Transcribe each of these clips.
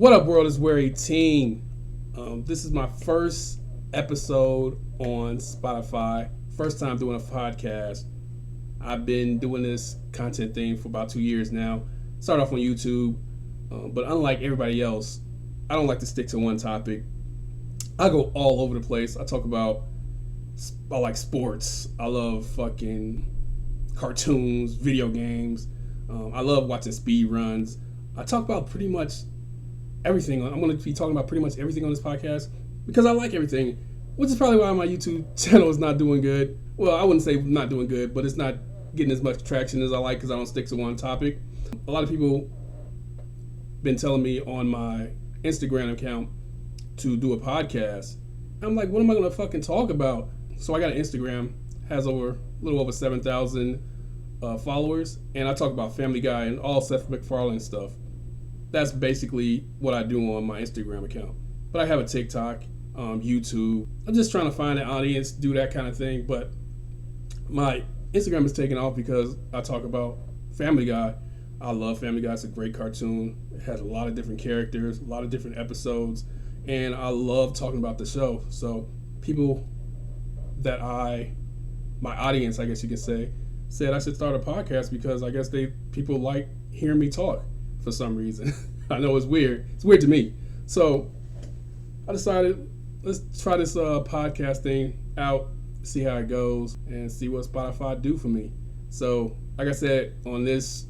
What up, world? It's Wair18. This is my first episode on Spotify. First time doing a podcast. I've been doing this content thing for about 2 years now. Started off on YouTube, but unlike everybody else, I don't like to stick to one topic. I go all over the place. I like sports. I love fucking cartoons, video games. I love watching speed runs. I talk about pretty much everything. I'm going to be talking about pretty much everything on this podcast because I like everything, which is probably why my YouTube channel is not doing good. Well, I wouldn't say not doing good, but it's not getting as much traction as I like because I don't stick to one topic. A lot of people been telling me on my Instagram account to do a podcast. I'm like, what am I going to fucking talk about? So I got an Instagram, has a little over 7,000 followers, and I talk about Family Guy and all Seth MacFarlane stuff. That's basically what I do on my Instagram account. But I have a TikTok, YouTube. I'm just trying to find an audience, do that kind of thing. But my Instagram is taking off because I talk about Family Guy. I love Family Guy. It's a great cartoon. It has a lot of different characters, a lot of different episodes, and I love talking about the show. So people that my audience, I guess you could say, said I should start a podcast because I guess people like hearing me talk for some reason. I know it's weird. It's weird to me. So I decided, let's try this podcast thing out, see how it goes, and see what Spotify do for me. So, like I said, on this,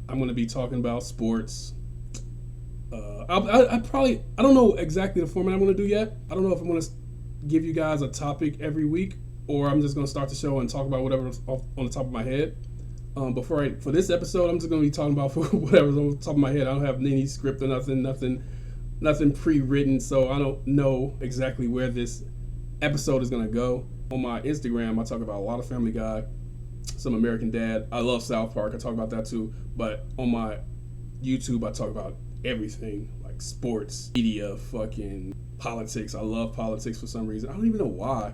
I'm going to be talking about sports. I don't know exactly the format I'm going to do yet. I don't know if I'm going to give you guys a topic every week, or I'm just going to start the show and talk about whatever's on the top of my head. For this episode, I'm just going to be talking about whatever's on the top of my head. I don't have any script or nothing pre-written, so I don't know exactly where this episode is going to go. On my Instagram, I talk about a lot of Family Guy, some American Dad. I love South Park. I talk about that too. But on my YouTube, I talk about everything, like sports, media, fucking politics. I love politics for some reason. I don't even know why.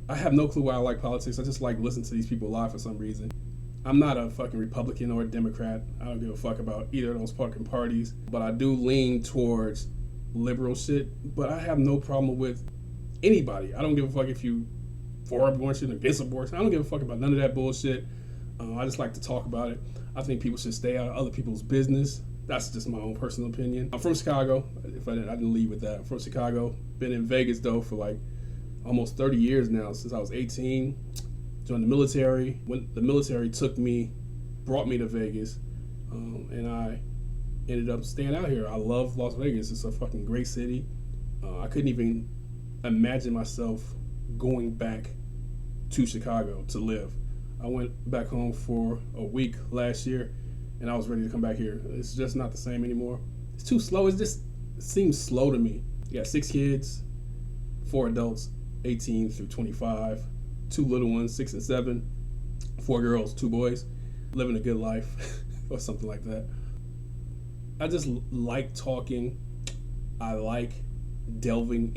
I have no clue why I like politics. I just like listening to these people live for some reason. I'm not a fucking Republican or a Democrat. I don't give a fuck about either of those fucking parties. But I do lean towards liberal shit. But I have no problem with anybody. I don't give a fuck if you for abortion, against abortion. I don't give a fuck about none of that bullshit. I just like to talk about it. I think people should stay out of other people's business. That's just my own personal opinion. I'm from Chicago. I didn't leave with that. I'm from Chicago. Been in Vegas though for like almost 30 years now, since I was 18. Joined the military. When the military brought me to Vegas, and I ended up staying out here. I love Las Vegas. It's a fucking great city. I couldn't even imagine myself going back to Chicago to live. I went back home for a week last year, and I was ready to come back here. It's just not the same anymore. It's too slow. It seems slow to me. You got 6 kids, 4 adults, 18 through 25, 2 little ones, 6 and 7, 4 girls, 2 boys, living a good life or something like that. I just like talking. I like delving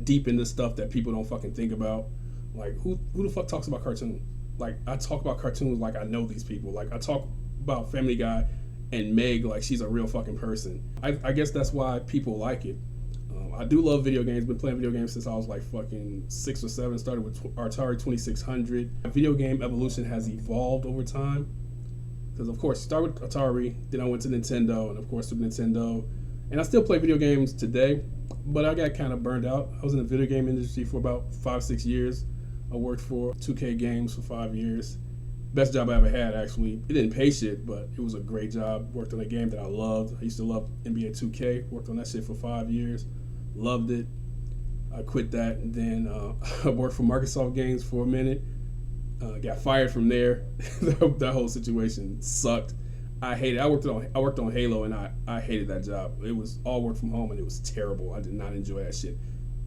deep into stuff that people don't fucking think about. Like who the fuck talks about cartoons? Like I talk about cartoons like I know these people. Like I talk about Family Guy and Meg like she's a real fucking person. I guess that's why people like it. I do love video games. Been playing video games since I was like fucking 6 or 7. Started with Atari 2600. Video game evolution has evolved over time. Because of course, started with Atari, then I went to Nintendo, and of course Super Nintendo. And I still play video games today, but I got kind of burned out. I was in the video game industry for about 5-6 years. I worked for 2K Games for 5 years. Best job I ever had, actually. It didn't pay shit, but it was a great job. Worked on a game that I loved. I used to love NBA 2K. Worked on that shit for 5 years. Loved it. I quit that, and then I worked for Microsoft Games for a minute. Got fired from there. That whole situation sucked. I hated it. I worked on Halo, and I hated that job. It was all work from home, and it was terrible. I did not enjoy that shit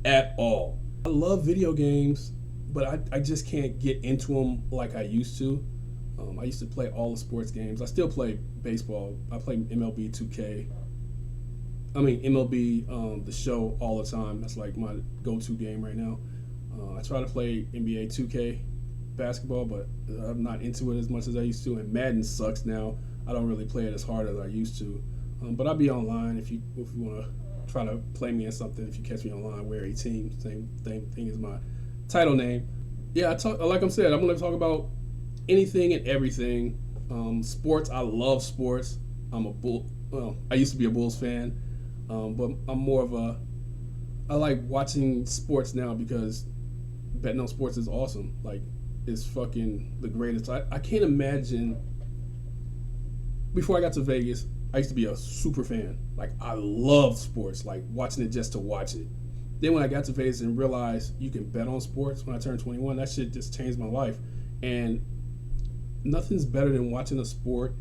at all. I love video games, but I just can't get into them like I used to. I used to play all the sports games. I still play baseball. I play MLB 2K. MLB The Show all the time. That's like my go-to game right now. I try to play NBA 2K basketball, but I'm not into it as much as I used to. And Madden sucks now. I don't really play it as hard as I used to. But I'll be online if you want to try to play me in something. If you catch me online, Wair18, same thing as my title name. Yeah, like I said, I'm going to talk about anything and everything. Sports, I love sports. I used to be a Bulls fan, but I'm more of I like watching sports now because betting on sports is awesome. Like, it's fucking the greatest. I can't imagine. Before I got to Vegas, I used to be a super fan. Like, I loved sports, like watching it just to watch it. Then when I got to Vegas and realized you can bet on sports when I turned 21, that shit just changed my life. And nothing's better than watching a sport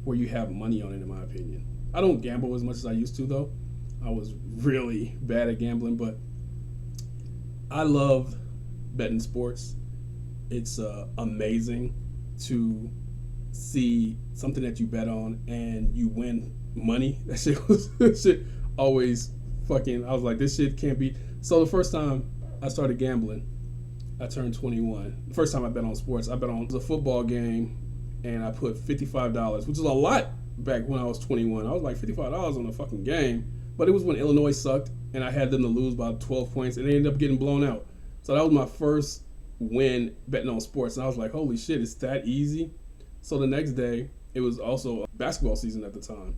where you have money on it, in my opinion. I don't gamble as much as I used to, though. I was really bad at gambling, but I love betting sports. It's amazing to see something that you bet on and you win money. That shit always fucking. I was like, this shit can't be. So the first time I started gambling, I turned 21. The first time I bet on sports, I bet on a football game, and I put $55, which is a lot back when I was 21. I was like, $55 on a fucking game, but it was when Illinois sucked, and I had them to lose by 12 points, and they ended up getting blown out. So that was my first win betting on sports, and I was like, holy shit, it's that easy. So the next day, it was also basketball season at the time.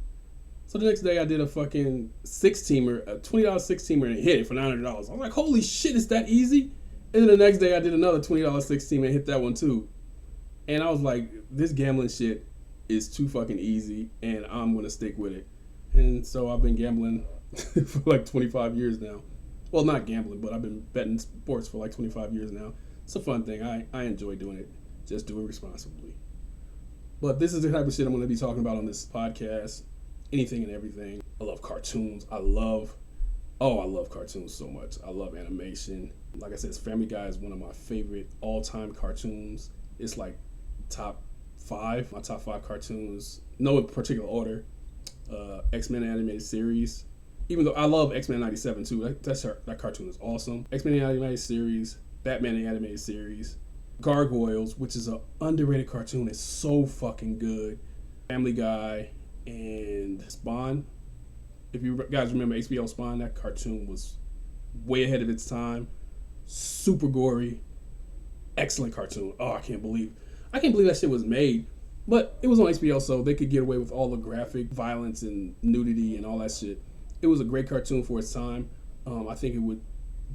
So the next day, I did a fucking $6-teamer, a $20 $6-teamer, and hit it for $900. I was like, holy shit, it's that easy? And then the next day, I did another $20 $6-teamer and hit that one too. And I was like, this gambling shit is too fucking easy, and I'm going to stick with it. And so I've been gambling for like 25 years now. Well, not gambling, but I've been betting sports for like 25 years now. It's a fun thing. I enjoy doing it. Just do it responsibly. But this is the type of shit I'm going to be talking about on this podcast. Anything and everything. I love cartoons. I love cartoons so much. I love animation. Like I said, Family Guy is one of my favorite all-time cartoons. It's like top 5. My top 5 cartoons. No particular order. X-Men animated series. Even though I love X-Men 97 too. That cartoon is awesome. X-Men animated series. Batman animated series. Gargoyles, which is an underrated cartoon. It's so fucking good. Family Guy and Spawn. If you guys remember HBO Spawn, that cartoon was way ahead of its time. Super gory. Excellent cartoon. Oh, I can't believe that shit was made. But it was on HBO, so they could get away with all the graphic violence and nudity and all that shit. It was a great cartoon for its time. I think it would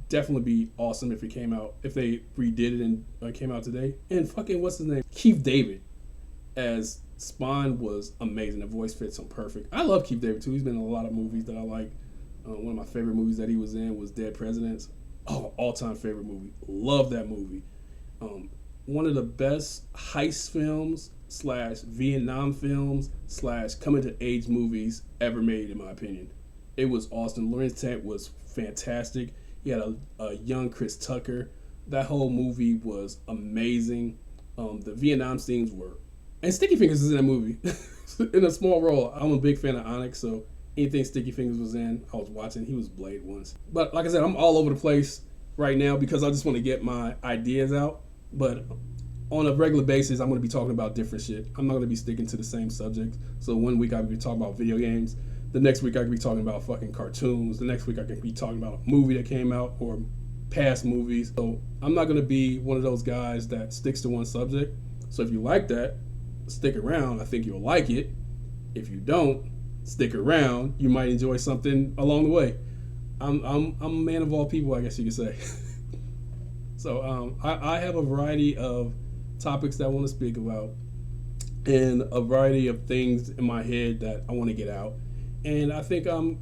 definitely be awesome if they redid it and came out today. And fucking, what's his name? Keith David as Spawn was amazing. The voice fits him perfect. I love Keith David too. He's been in a lot of movies that I like. One of my favorite movies that he was in was Dead Presidents. Oh, all-time favorite movie. Love that movie. One of the best heist films / Vietnam films / coming-to-age movies ever made, in my opinion. It was awesome. Lawrence Tent was fantastic. He had a young Chris Tucker. That whole movie was amazing. The Vietnam scenes were... And Sticky Fingers is in that movie. In a small role. I'm a big fan of Onyx, so anything Sticky Fingers was in, I was watching. He was Blade once. But like I said, I'm all over the place right now because I just want to get my ideas out. But on a regular basis, I'm going to be talking about different shit. I'm not going to be sticking to the same subject. So one week I could be talking about video games. The next week I could be talking about fucking cartoons. The next week I could be talking about a movie that came out or past movies. So I'm not going to be one of those guys that sticks to one subject. So if you like that, stick around. I think you'll like it. If you don't, stick around. You might enjoy something along the way. I'm a man of all people, I guess you could say. So I have a variety of topics that I want to speak about and a variety of things in my head that I want to get out. And I think I'm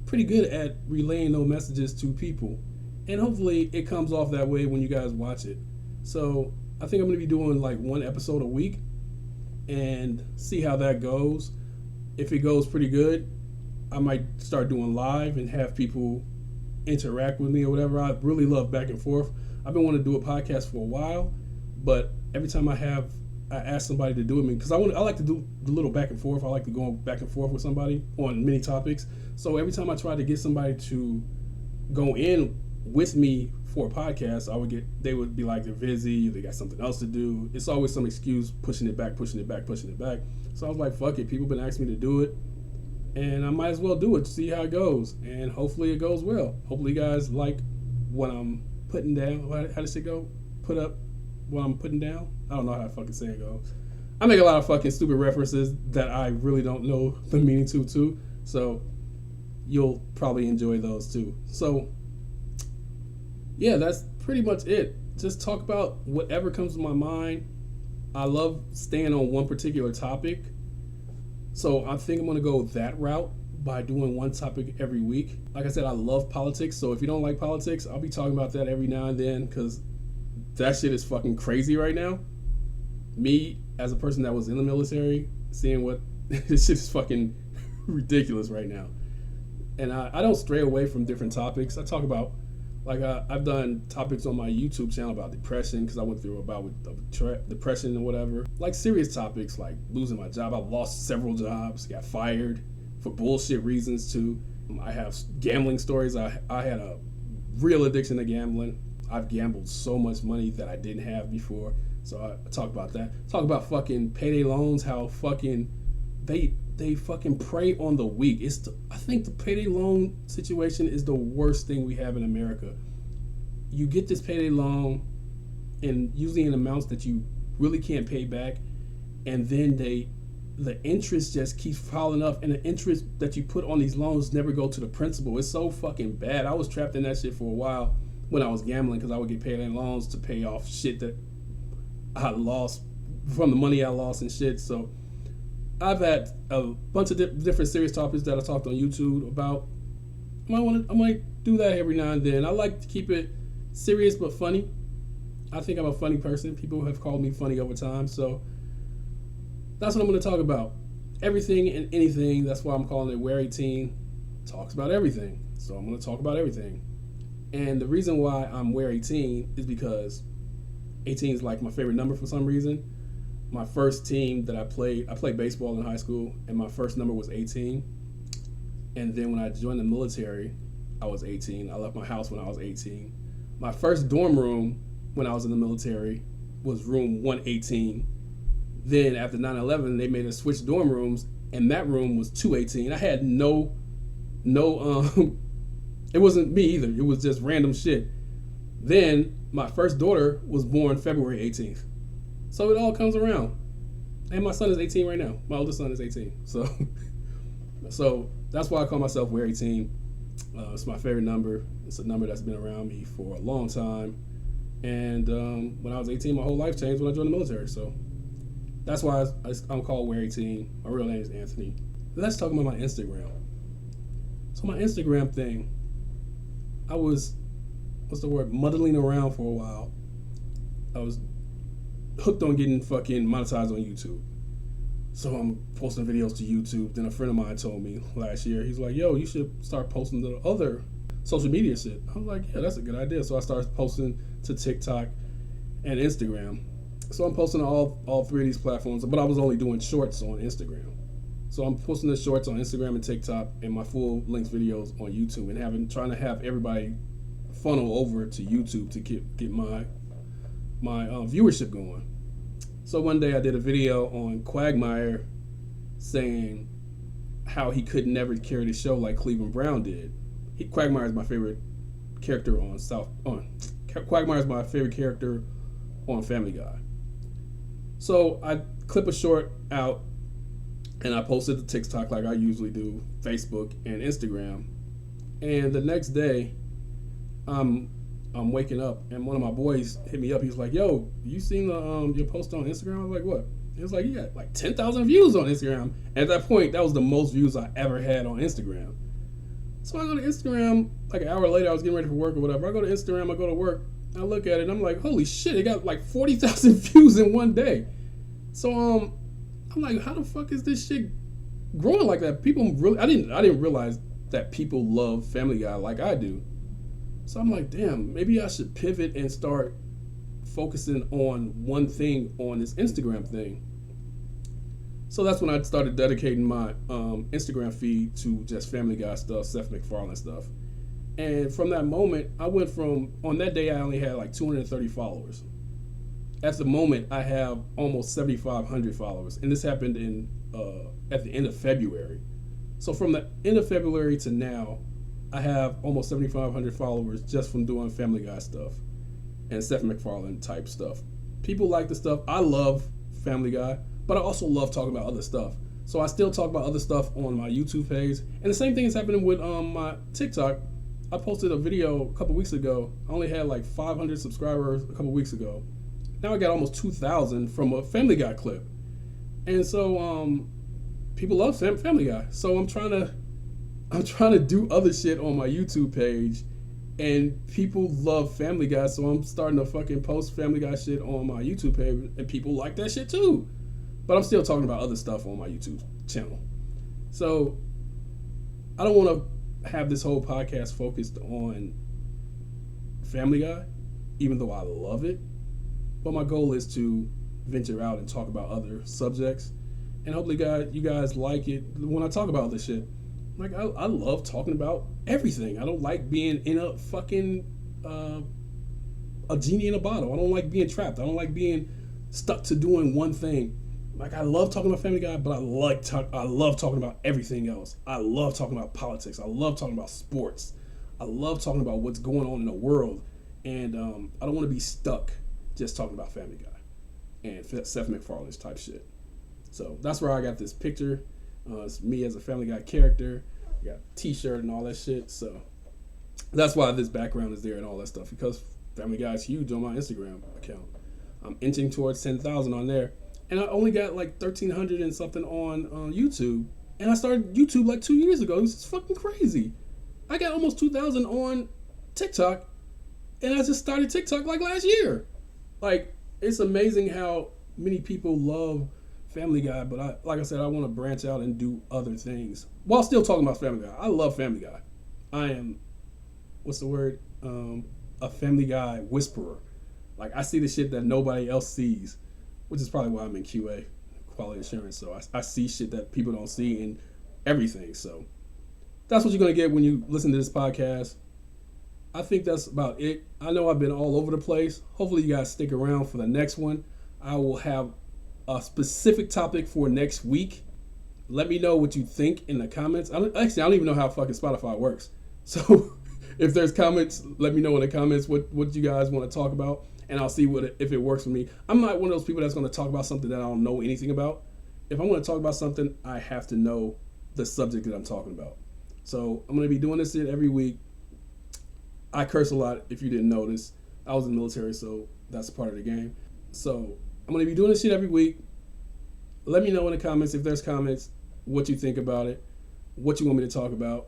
pretty good at relaying those messages to people. And hopefully it comes off that way when you guys watch it. So I think I'm going to be doing like one episode a week and see how that goes. If it goes pretty good, I might start doing live and have people interact with me or whatever. I really love back and forth. I've been wanting to do a podcast for a while, but every time I ask somebody to do it with me, because I like to do the little back and forth. I like to go back and forth with somebody on many topics. So every time I try to get somebody to go in with me for a podcast, they would be like, they're busy, they got something else to do. It's always some excuse, pushing it back. So I was like, fuck it. People been asking me to do it. and I might as well do it to see how it goes, and hopefully it goes well. Hopefully you guys like what I'm putting down. How does it go? Put up what I'm putting down? I don't know how to fucking say it goes. I make a lot of fucking stupid references that I really don't know the meaning to too, so you'll probably enjoy those too. So yeah, that's pretty much it. Just talk about whatever comes to my mind. I love staying on one particular topic, so I think I'm going to go that route by doing one topic every week. Like I said, I love politics, so if you don't like politics, I'll be talking about that every now and then, because that shit is fucking crazy right now. Me, as a person that was in the military, seeing what this shit is fucking ridiculous right now. And I don't stray away from different topics. I talk about, like, I've done topics on my YouTube channel about depression, because I went through with depression and whatever. Like serious topics like losing my job. I lost several jobs, got fired for bullshit reasons too. I have gambling stories. I had a real addiction to gambling. I've gambled so much money that I didn't have before. So I talk about that. Talk about fucking payday loans, how fucking they fucking prey on the weak. I think the payday loan situation is the worst thing we have in America. You get this payday loan, and usually in amounts that you really can't pay back, and then the interest just keeps piling up, and the interest that you put on these loans never go to the principal. It's so fucking bad. I was trapped in that shit for a while when I was gambling, because I would get payday loans to pay off shit that I lost from the money I lost and shit. So I've had a bunch of different serious topics that I talked on YouTube about. I might do that every now and then. I like to keep it serious but funny. I think I'm a funny person. People have called me funny over time, so that's what I'm going to talk about. Everything and anything. That's why I'm calling it Wair18 Talks About Everything. So I'm going to talk about everything. And the reason why I'm Wair18 is because 18 is like my favorite number for some reason. My first team that I played baseball in high school, and my first number was 18. And then when I joined the military, I was 18. I left my house when I was 18. My first dorm room when I was in the military was room 118. Then after 9/11, they made us switch dorm rooms, and that room was 218. I had no, it wasn't me either. It was just random shit. Then my first daughter was born February 18th. So it all comes around. And my son is 18 right now. My oldest son is 18. So that's why I call myself Wair18. It's my favorite number. It's a number that's been around me for a long time. And when I was 18, my whole life changed when I joined the military. So that's why I'm called Wair18. My real name is Anthony. Let's talk about my Instagram. So my Instagram thing, I was, muddling around for a while. I was hooked on getting fucking monetized on YouTube. So I'm posting videos to YouTube. Then a friend of mine told me last year, he's like, yo, you should start posting to other social media shit. I was like, yeah, that's a good idea. So I started posting to TikTok and Instagram. So I'm posting to all three of these platforms, but I was only doing shorts on Instagram. So I'm posting the shorts on Instagram and TikTok, and my full length videos on YouTube, and trying to have everybody funnel over to YouTube to get my viewership going. So one day I did a video on Quagmire saying how he could never carry the show like Cleveland Brown did. Quagmire is my favorite character Quagmire is my favorite character on Family Guy. So I clip a short out and I posted to TikTok like I usually do, Facebook and Instagram. And the next day, I'm waking up and one of my boys hit me up. He's like, yo, you seen your post on Instagram? I was like, what? He was like, you got like 10,000 views on Instagram. And at that point, that was the most views I ever had on Instagram. So I go to Instagram, like an hour later, I was getting ready for work or whatever. I go to Instagram, I go to work, I look at it, and I'm like, holy shit, it got like 40,000 views in one day. So I'm like, how the fuck is this shit growing like that? People really, I didn't realize that people love Family Guy like I do. So I'm like, damn, maybe I should pivot and start focusing on one thing on this Instagram thing. So that's when I started dedicating my Instagram feed to just Family Guy stuff, Seth MacFarlane stuff. And from that moment, I went from, on that day I only had like 230 followers. At the moment, I have almost 7,500 followers. And this happened at the end of February. So from the end of February to now, I have almost 7,500 followers just from doing Family Guy stuff and Seth MacFarlane type stuff. People like the stuff. I love Family Guy, but I also love talking about other stuff. So I still talk about other stuff on my YouTube page. And the same thing is happening with my TikTok. I posted a video a couple weeks ago. I only had like 500 subscribers a couple weeks ago. Now I got almost 2,000 from a Family Guy clip. And so people love Family Guy. So I'm trying to do other shit on my YouTube page, and people love Family Guy, so I'm starting to fucking post Family Guy shit on my YouTube page, and people like that shit too. But I'm still talking about other stuff on my YouTube channel. So I don't want to have this whole podcast focused on Family Guy, even though I love it. But my goal is to venture out and talk about other subjects, and hopefully, you guys like it when I talk about this shit. Like, I love talking about everything. I don't like being in a fucking a genie in a bottle. I don't like being trapped. I don't like being stuck to doing one thing. Like, I love talking about Family Guy, but I love talking about everything else. I love talking about politics. I love talking about sports. I love talking about what's going on in the world. And I don't want to be stuck just talking about Family Guy and Seth MacFarlane's type shit. So that's where I got this picture. It's me as a Family Guy character. I got a t-shirt and all that shit. So that's why this background is there and all that stuff, because Family Guy is huge on my Instagram account. I'm inching towards 10,000 on there. And I only got like 1,300 and something on YouTube. And I started YouTube like 2 years ago. This is fucking crazy. I got almost 2,000 on TikTok. And I just started TikTok like last year. Like, it's amazing how many people love Family Guy, but like I said, I want to branch out and do other things while still talking about Family Guy. I love Family Guy. I am, what's the word? A Family Guy whisperer. Like, I see the shit that nobody else sees, which is probably why I'm in QA, quality assurance. So I see shit that people don't see in everything. So that's what you're going to get when you listen to this podcast. I think that's about it. I know I've been all over the place. Hopefully you guys stick around for the next one. I will have a specific topic for next week. Let me know what you think in the comments. I don't even know how fucking Spotify works. So if there's comments, let me know in the comments what you guys want to talk about, and I'll see if it works for me. I'm not one of those people that's going to talk about something that I don't know anything about. If I want to talk about something, I have to know the subject that I'm talking about. So I'm going to be doing this shit every week. I curse a lot, if you didn't notice. I was in the military, so that's part of the game. So I'm going to be doing this shit every week. Let me know in the comments, if there's comments, what you think about it, what you want me to talk about,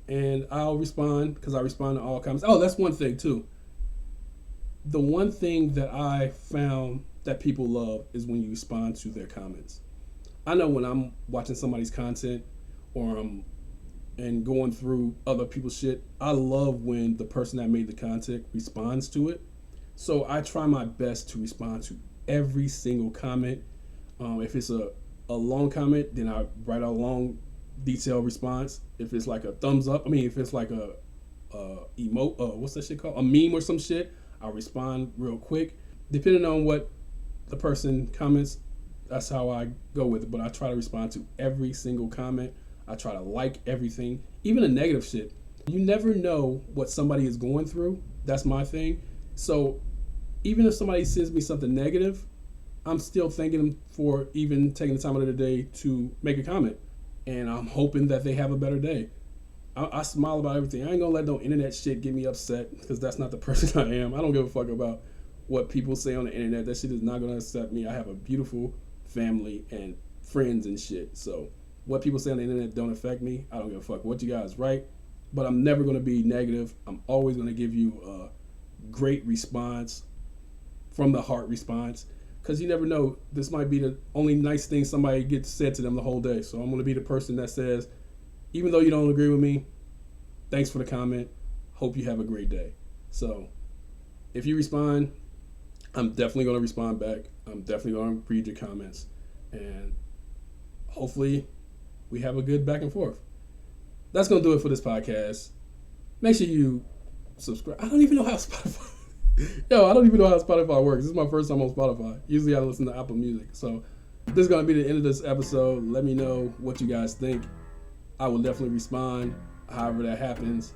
and I'll respond, because I respond to all comments. Oh, that's one thing, too. The one thing that I found that people love is when you respond to their comments. I know when I'm watching somebody's content or and going through other people's shit, I love when the person that made the content responds to it. So I try my best to respond to every single comment. If it's a long comment, then I write a long, detailed response. If it's like a thumbs up, if it's like a emote, what's that shit called? A meme or some shit, I'll respond real quick. Depending on what the person comments, that's how I go with it. But I try to respond to every single comment. I try to like everything, even the negative shit. You never know what somebody is going through. That's my thing. So even if somebody sends me something negative, I'm still thanking them for even taking the time out of the day to make a comment. And I'm hoping that they have a better day. I smile about everything. I ain't gonna let no internet shit get me upset, because that's not the person I am. I don't give a fuck about what people say on the internet. That shit is not gonna upset me. I have a beautiful family and friends and shit. So what people say on the internet don't affect me. I don't give a fuck what you guys write. But I'm never gonna be negative. I'm always gonna give you a great response, from the heart response. Because you never know, this might be the only nice thing somebody gets said to them the whole day. So I'm going to be the person that says, even though you don't agree with me, thanks for the comment. Hope you have a great day. So if you respond, I'm definitely going to respond back. I'm definitely going to read your comments. And hopefully we have a good back and forth. That's going to do it for this podcast. Make sure you subscribe. I don't even know how Spotify... I don't even know how Spotify works. This is my first time on Spotify. Usually I listen to Apple Music. So this is going to be the end of this episode. Let me know what you guys think. I will definitely respond however that happens.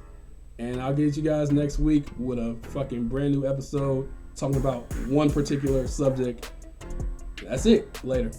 And I'll get you guys next week with a fucking brand new episode talking about one particular subject. That's it. Later.